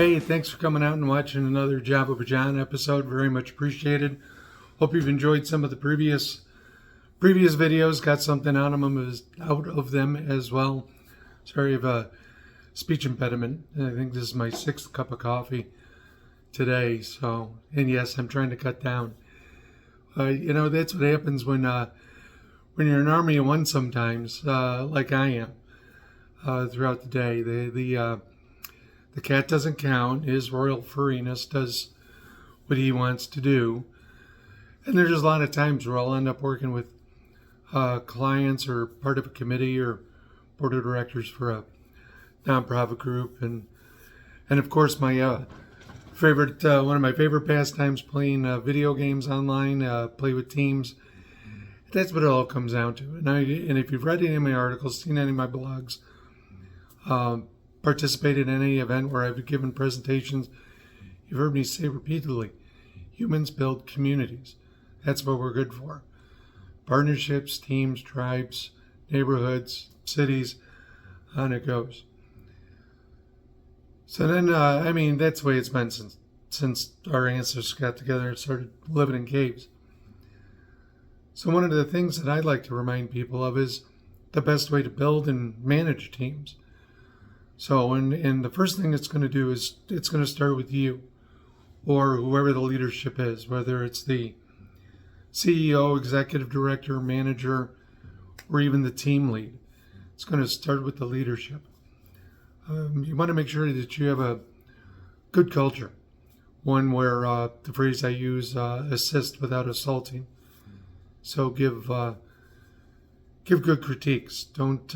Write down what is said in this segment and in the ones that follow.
Hey, thanks for coming out and watching another Java with John episode. Very much appreciated. Hope you've enjoyed some of the previous videos. Got something out of them as well. Sorry, I have a speech impediment. I think this is my 6th cup of coffee today. So, and yes, I'm trying to cut down. That's what happens when you're an army of one. Sometimes, like I am, throughout the day. The cat doesn't count. His royal furriness does what he wants to do. And there's just a lot of times where I'll end up working with clients or part of a committee or board of directors for a nonprofit group. And of course, my one of my favorite pastimes, playing video games online, play with teams. That's what it all comes down to. And if you've read any of my articles, seen any of my blogs, participated in any event where I've given presentations, you've heard me say repeatedly, humans build communities. That's what we're good for. Partnerships, teams, tribes, neighborhoods, cities, on it goes. So then, that's the way it's been since our ancestors got together and started living in caves. So one of the things that I'd like to remind people of is the best way to build and manage teams. So, and the first thing it's going to do is it's going to start with you or whoever the leadership is, whether it's the CEO, executive director, manager, or even the team lead. It's going to start with the leadership. You want to make sure that you have a good culture, one where the phrase I use, assist without assaulting. So give good critiques. Don't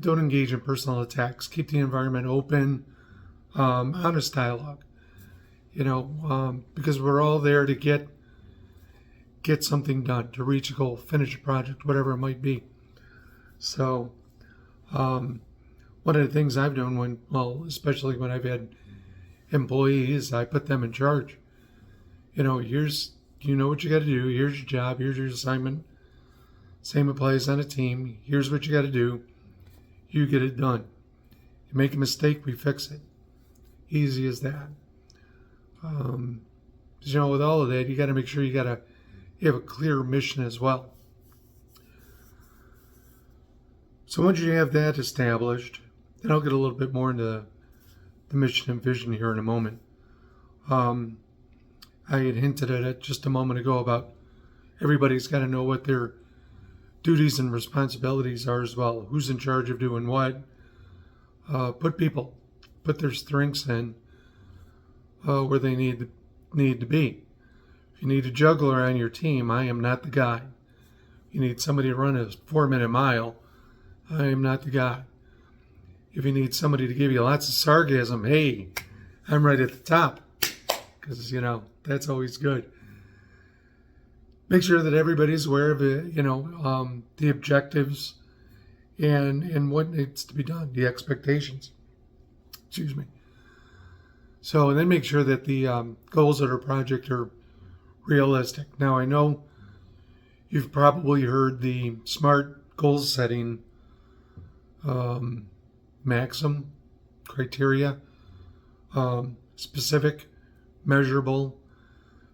engage in personal attacks. Keep the environment open, honest dialogue. Because we're all there to get something done, to reach a goal, finish a project, whatever it might be. So, one of the things I've done especially when I've had employees, I put them in charge. You know what you got to do. Here's your job. Here's your assignment. Same applies on a team. Here's what you got to do. You get it done. You make a mistake, we fix it. Easy as that. With all of that, you got to make sure you have a clear mission as well. So once you have that established, then I'll get a little bit more into the mission and vision here in a moment. I had hinted at it just a moment ago about everybody's got to know what their duties and responsibilities are as well. Who's in charge of doing what? Put their strengths in where they need to be. If you need a juggler on your team, I am not the guy. If you need somebody to run a 4-minute mile, I am not the guy. If you need somebody to give you lots of sarcasm, hey, I'm right at the top. Because, that's always good. Make sure that everybody's aware of it, the objectives and what needs to be done, the expectations. Excuse me. So, and then make sure that the goals of our project are realistic. Now, I know you've probably heard the SMART goal setting maxim criteria: specific, measurable,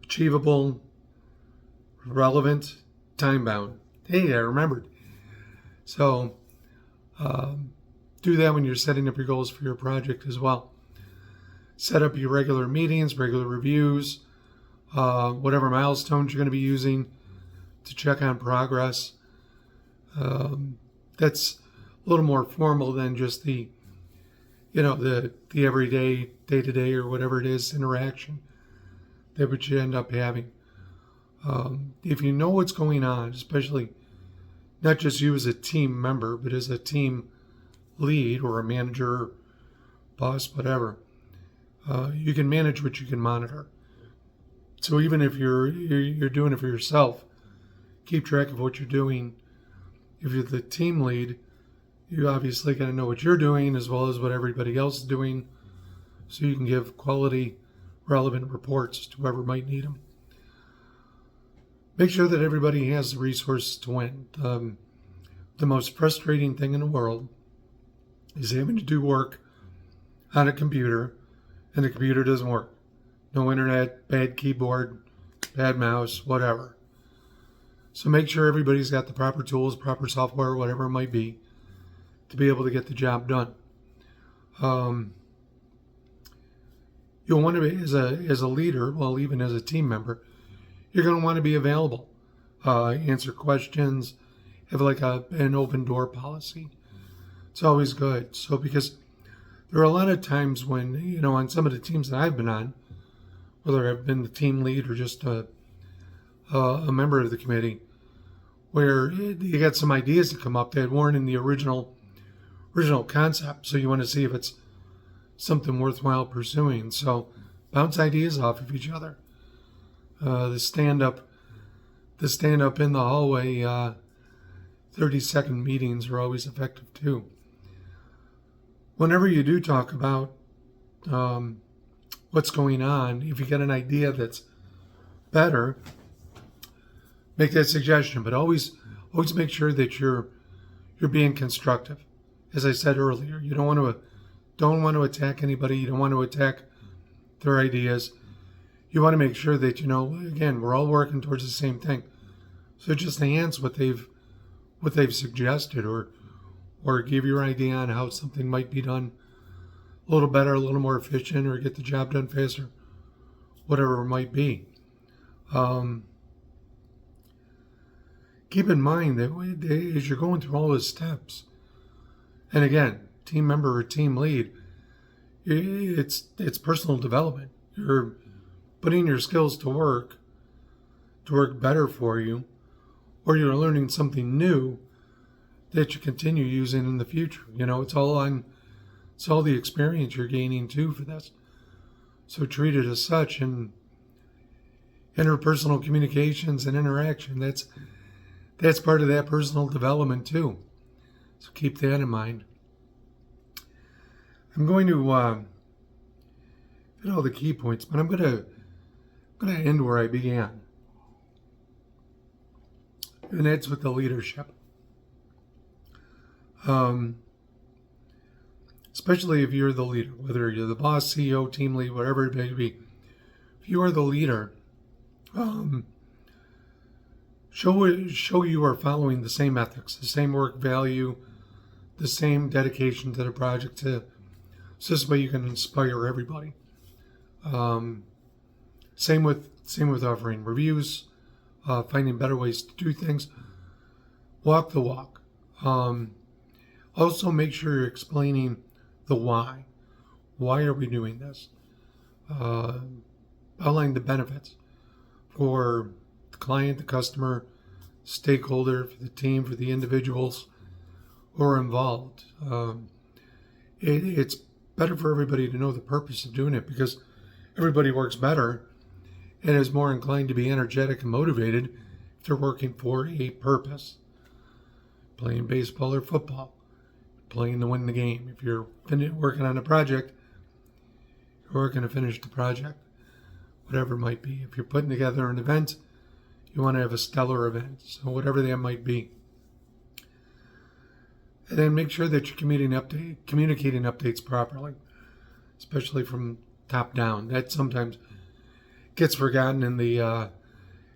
achievable, relevant, time-bound. Hey, I remembered. So, do that when you're setting up your goals for your project as well. Set up your regular meetings, regular reviews, whatever milestones you're going to be using to check on progress. That's a little more formal than just the everyday, day-to-day, or whatever it is, interaction that would you end up having. If you know what's going on, especially not just you as a team member, but as a team lead or a manager, boss, whatever, you can manage what you can monitor. So even if you're doing it for yourself, keep track of what you're doing. If you're the team lead, you obviously got to know what you're doing as well as what everybody else is doing, so you can give quality, relevant reports to whoever might need them. Make sure that everybody has the resources to win. The most frustrating thing in the world is having to do work on a computer and the computer doesn't work. No internet, bad keyboard, bad mouse, whatever. So make sure everybody's got the proper tools, proper software, whatever it might be, to be able to get the job done. You'll want to be, as a leader, well, even as a team member, you're going to want to be available, answer questions, have like an open door policy. It's always good. So because there are a lot of times when, on some of the teams that I've been on, whether I've been the team lead or just a member of the committee, where you got some ideas that come up that weren't in the original concept. So you want to see if it's something worthwhile pursuing. So bounce ideas off of each other. The stand up in the hallway 30-second meetings are always effective too. Whenever you do talk about what's going on, if you get an idea that's better, make that suggestion, but always make sure that you're being constructive. As I said earlier, you don't want to attack anybody. You don't want to attack their ideas. You want to make sure that again, we're all working towards the same thing. So just enhance what they've suggested, or give your idea on how something might be done a little better, a little more efficient, or get the job done faster, whatever it might be. Keep in mind that as you're going through all the steps, and again, team member or team lead, it's personal development. You're putting your skills to work better for you, or you're learning something new that you continue using in the future. It's all the experience you're gaining too for this. So treat it as such, and interpersonal communications and interaction, that's part of that personal development too. So keep that in mind. I'm going to hit all the key points, but I'm going to end where I began. And that's with the leadership. Especially if you're the leader, whether you're the boss, CEO, team lead, whatever it may be. If you are the leader, show you are following the same ethics, the same work value, the same dedication to the project. So this way you can inspire everybody. Same with offering reviews, finding better ways to do things. Walk the walk. Also make sure you're explaining the why. Why are we doing this? Outline the benefits for the client, the customer, stakeholder, for the team, for the individuals who are involved. It's better for everybody to know the purpose of doing it, because everybody works better and is more inclined to be energetic and motivated if they're working for a purpose. Playing baseball or football, playing to win the game. If you're working on a project, you're working to finish the project, whatever it might be. If you're putting together an event, you want to have a stellar event, so whatever that might be. And then make sure that you're communicating updates properly, especially from top down. That sometimes gets forgotten in the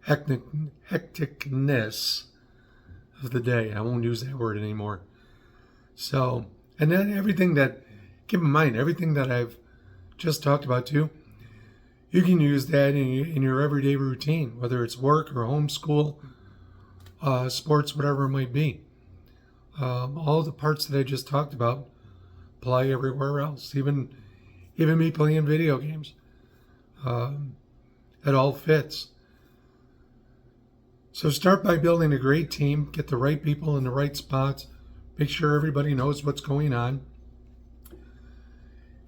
hecticness of the day. I won't use that word anymore. So, and then keep in mind, everything that I've just talked about too, you can use that in your everyday routine, whether it's work or homeschool, sports, whatever it might be. All the parts that I just talked about apply everywhere else, even me playing video games. It all fits. So start by building a great team, get the right people in the right spots, make sure everybody knows what's going on,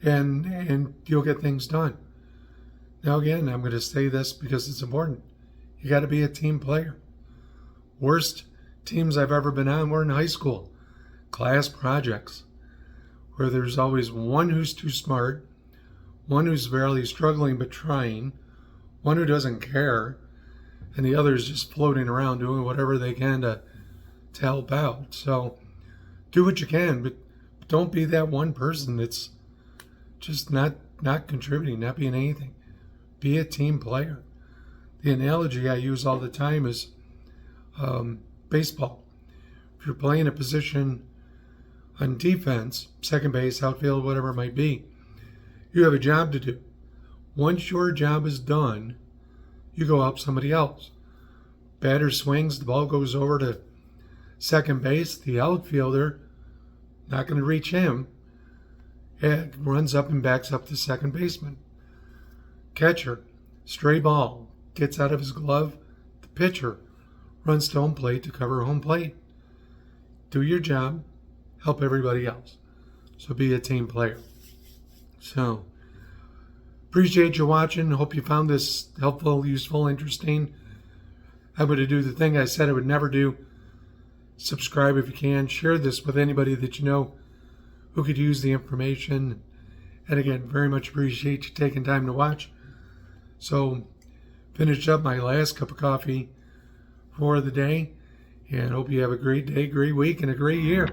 and you'll get things done. Now again, I'm going to say this because it's important. You got to be a team player. Worst teams I've ever been on were in high school, class projects, where there's always one who's too smart, one who's barely struggling but trying, one who doesn't care, and the other's just floating around doing whatever they can to help out. So do what you can, but don't be that one person that's just not contributing, not being anything. Be a team player. The analogy I use all the time is baseball. If you're playing a position on defense, second base, outfield, whatever it might be, you have a job to do. Once your job is done, you go help somebody else. Batter swings, the ball goes over to second base, the outfielder, not going to reach him, it runs up and backs up the second baseman. Catcher, stray ball, gets out of his glove, the pitcher runs to home plate to cover home plate. Do your job, help everybody else. So be a team player. So, appreciate you watching. Hope you found this helpful, useful, interesting. I'm going to do the thing I said I would never do. Subscribe if you can. Share this with anybody that you know who could use the information. And again, very much appreciate you taking time to watch. So, finished up my last cup of coffee for the day. And hope you have a great day, great week, and a great year.